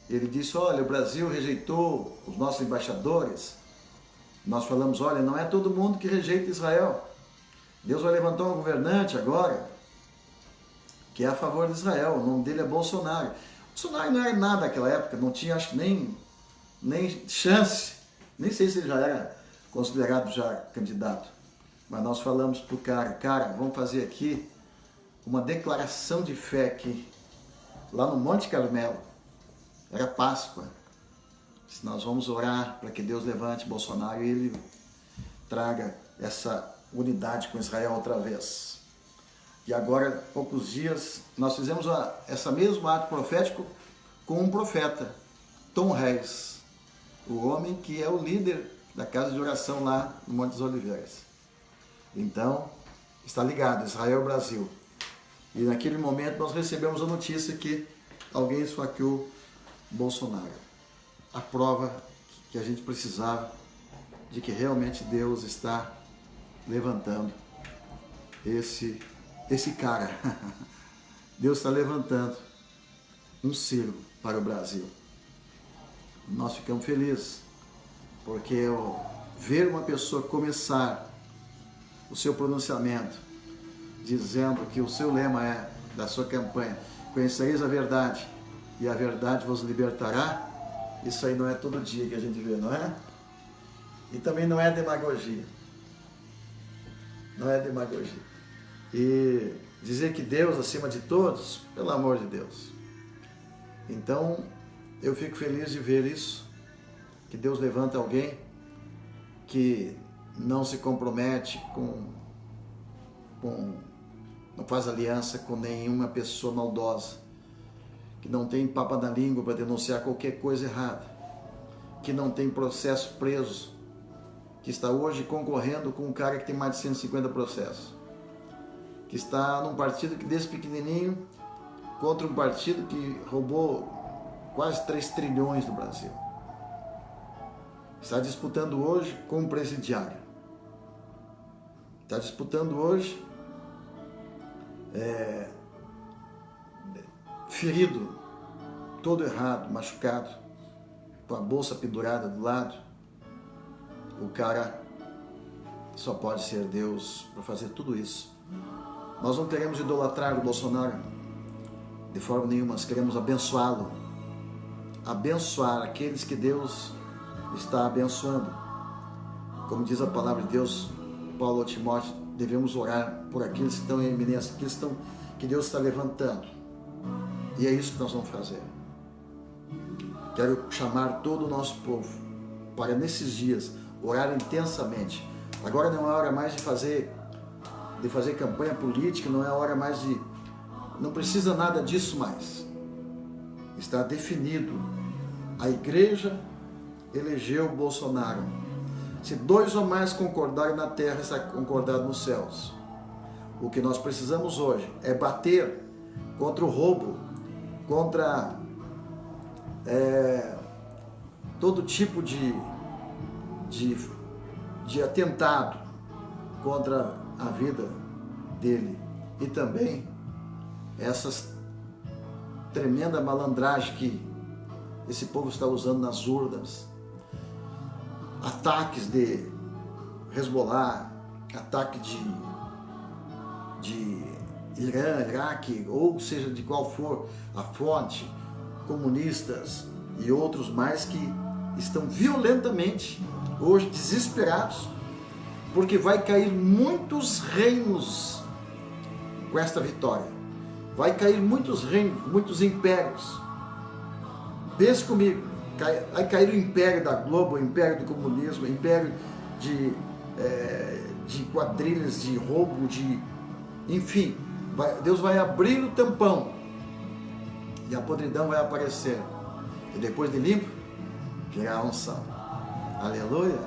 Ele disse: olha, o Brasil rejeitou os nossos embaixadores. Nós falamos: olha, não é todo mundo que rejeita Israel. Deus vai levantar um governante agora que é a favor de Israel. O nome dele é Bolsonaro. Bolsonaro não era nada naquela época, não tinha, acho que nem chance. Nem sei se ele já era considerado já candidato. Mas nós falamos para o cara, vamos fazer aqui uma declaração de fé aqui, lá no Monte Carmelo. Era Páscoa. Nós vamos orar para que Deus levante Bolsonaro e ele traga essa unidade com Israel outra vez. E agora, poucos dias, nós fizemos esse mesmo ato profético com um profeta, Tom Reis, o homem que é o líder da casa de oração lá no Monte das Oliveiras. Então, está ligado, Israel e Brasil. E naquele momento nós recebemos a notícia que alguém esfaqueou Bolsonaro. A prova que a gente precisava de que realmente Deus está levantando esse cara. Deus está levantando um Ciro para o Brasil. Nós ficamos felizes, porque ver uma pessoa começar o seu pronunciamento dizendo que o seu lema é, da sua campanha: conhecereis a verdade e a verdade vos libertará. Isso aí não é todo dia que a gente vê, não é? E também não é demagogia. Não é demagogia. E dizer que Deus acima de todos, pelo amor de Deus. Então, eu fico feliz de ver isso, que Deus levanta alguém que não se compromete não faz aliança com nenhuma pessoa maldosa, que não tem papa na língua para denunciar qualquer coisa errada, que não tem processo preso, que está hoje concorrendo com um cara que tem mais de 150 processos, que está num partido que desde pequenininho contra um partido que roubou quase 3 trilhões do Brasil. Está disputando hoje com um presidiário. Está disputando hoje ferido, todo errado, machucado, com a bolsa pendurada do lado. O cara só pode ser Deus para fazer tudo isso. Nós não queremos idolatrar o Bolsonaro de forma nenhuma, nós queremos abençoá-lo, abençoar aqueles que Deus está abençoando. Como diz a palavra de Deus, Paulo a Timóteo, devemos orar por aqueles que estão em eminência, que Deus está levantando. E é isso que nós vamos fazer. Quero chamar todo o nosso povo para, nesses dias, orar intensamente. Agora não é hora mais de fazer campanha política, não é hora mais de... Não precisa nada disso mais. Está definido. A igreja elegeu Bolsonaro. Se 2 ou mais concordarem na terra, está concordado nos céus. O que nós precisamos hoje é bater contra o roubo, contra todo tipo de atentado contra a vida dele. E também essas tremenda malandragem que esse povo está usando nas urnas. Ataques de Hezbollah, ataque de Irã, Iraque, ou seja, de qual for a fonte, comunistas e outros mais que estão violentamente, hoje desesperados, porque vai cair muitos reinos com esta vitória. Vai cair muitos reinos, muitos impérios. Pense comigo, vai cair o império da Globo, o império do comunismo, o império de quadrilhas, de roubo, enfim, Deus vai abrir o tampão e a podridão vai aparecer. E depois de limpo, virá a unção. Aleluia!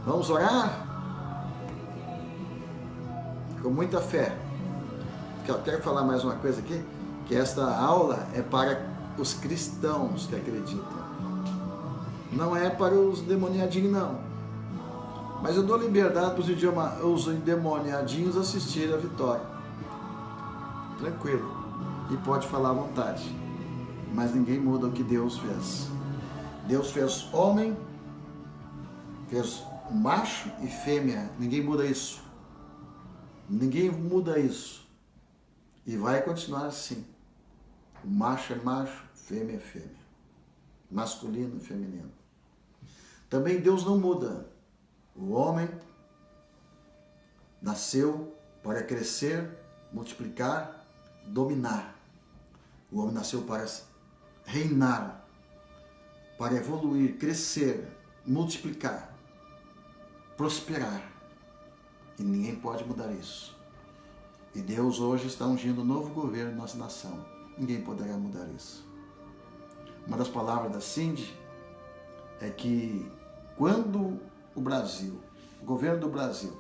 Vamos orar? Com muita fé. Eu quero falar mais uma coisa aqui, que esta aula é para os cristãos que acreditam. Não é para os demoniadinhos, não. Mas eu dou liberdade para os endemoniadinhos assistirem a vitória. Tranquilo. E pode falar à vontade. Mas ninguém muda o que Deus fez. Deus fez homem, fez macho e fêmea. Ninguém muda isso. Ninguém muda isso. E vai continuar assim. O macho é macho, fêmea é fêmea. Masculino e feminino. Também Deus não muda. O homem nasceu para crescer, multiplicar, dominar. O homem nasceu para reinar, para evoluir, crescer, multiplicar, prosperar. E ninguém pode mudar isso. E Deus hoje está ungindo um novo governo na nossa nação. Ninguém poderá mudar isso. Uma das palavras da Cindy é que quando o governo do Brasil,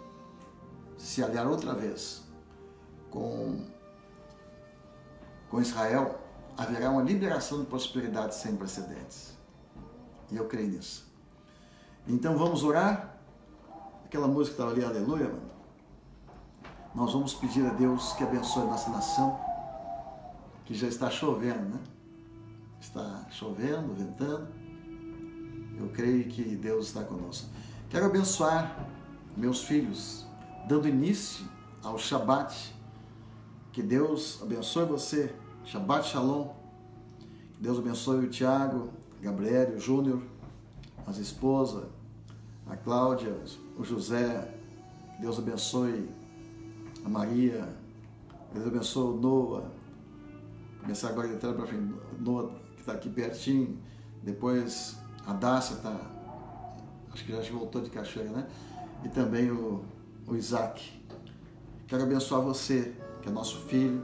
se aliar outra vez com Israel, haverá uma liberação de prosperidade sem precedentes. E eu creio nisso. Então vamos orar. Aquela música que estava ali, aleluia, mano. Nós vamos pedir a Deus que abençoe a nossa nação, que já está chovendo, né? Está chovendo, ventando. Eu creio que Deus está conosco. Quero abençoar meus filhos, dando início ao Shabbat. Que Deus abençoe você. Shabbat Shalom. Que Deus abençoe o Tiago, Gabriel, o Júnior, as esposas, a Cláudia, o José. Que Deus abençoe a Maria. Que Deus abençoe o Noah. Começar agora a entrar para frente. O Noah, que está aqui pertinho. Depois a Dácia está... Acho que já voltou de Cachoeira, né? E também o Isaac. Quero abençoar você, que é nosso filho,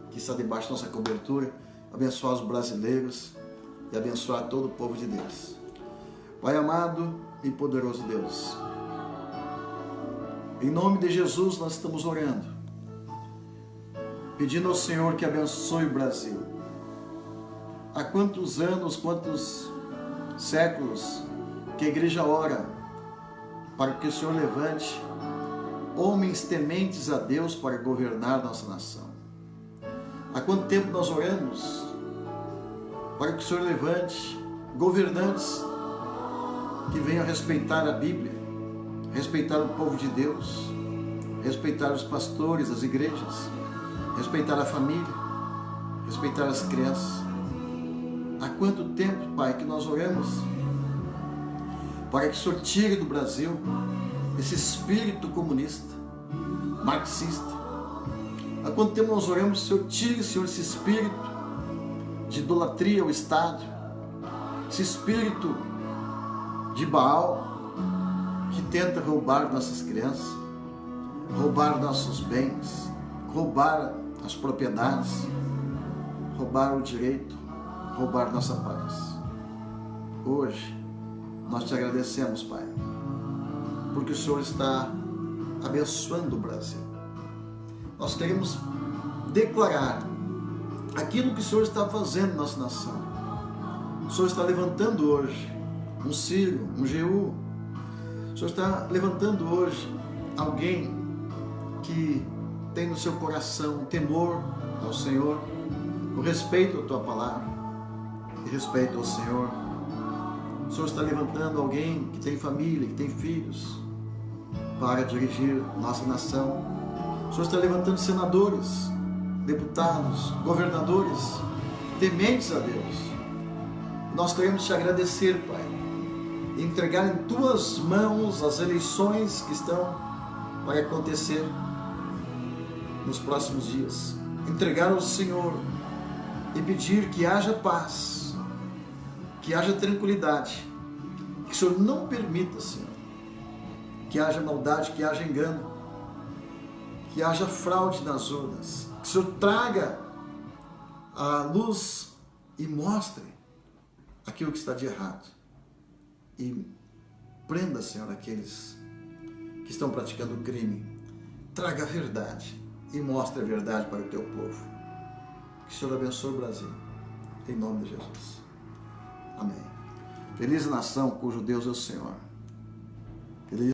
que está debaixo da nossa cobertura. Abençoar os brasileiros e abençoar todo o povo de Deus. Pai amado e poderoso Deus, em nome de Jesus nós estamos orando, pedindo ao Senhor que abençoe o Brasil. Há quantos anos, quantos séculos que a igreja ora para que o Senhor levante homens tementes a Deus para governar nossa nação. Há quanto tempo nós oramos para que o Senhor levante governantes que venham respeitar a Bíblia, respeitar o povo de Deus, respeitar os pastores, as igrejas, respeitar a família, respeitar as crianças. Há quanto tempo, Pai, que nós oramos para que o Senhor tire do Brasil esse espírito comunista, marxista. Há quanto tempo nós oramos, Senhor, tire, Senhor, esse espírito de idolatria ao Estado, esse espírito de Baal, que tenta roubar nossas crianças, roubar nossos bens, roubar as propriedades, roubar o direito, roubar nossa paz. Hoje, nós te agradecemos, Pai, porque o Senhor está abençoando o Brasil. Nós queremos declarar aquilo que o Senhor está fazendo na nossa nação. O Senhor está levantando hoje um Ciro, um Jeú. O Senhor está levantando hoje alguém que tem no seu coração temor ao Senhor, o respeito à Tua palavra. e respeito ao Senhor. O Senhor está levantando alguém que tem família, que tem filhos, para dirigir nossa nação. O Senhor está levantando senadores, deputados, governadores, tementes a Deus. Nós queremos te agradecer, Pai, e entregar em tuas mãos as eleições que estão para acontecer nos próximos dias. Entregar ao Senhor e pedir que haja paz, que haja tranquilidade, que o Senhor não permita, Senhor, que haja maldade, que haja engano, que haja fraude nas urnas, que o Senhor traga a luz e mostre aquilo que está de errado e prenda, Senhor, aqueles que estão praticando o crime. Traga a verdade e mostre a verdade para o teu povo. Que o Senhor abençoe o Brasil, em nome de Jesus. Amém. Feliz nação cujo Deus é o Senhor. Feliz